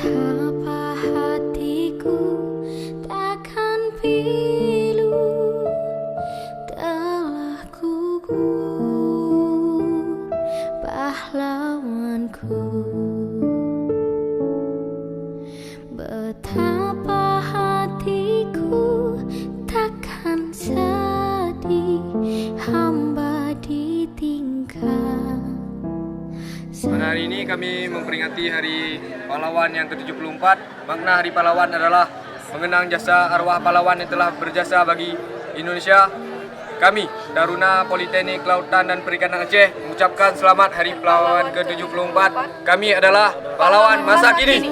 Betapa hatiku takkan pilu, telah gugur pahlawanku. Betapa hatiku takkan sedih, hamba ditinggal. Pada hari ini kami memperingati Hari Pahlawan yang ke-74. Makna Hari Pahlawan adalah mengenang jasa arwah pahlawan yang telah berjasa bagi Indonesia. Kami, Taruna Politeknik Kelautan dan Perikanan Aceh, mengucapkan selamat Hari Pahlawan ke-74. Kami adalah pahlawan masa kini.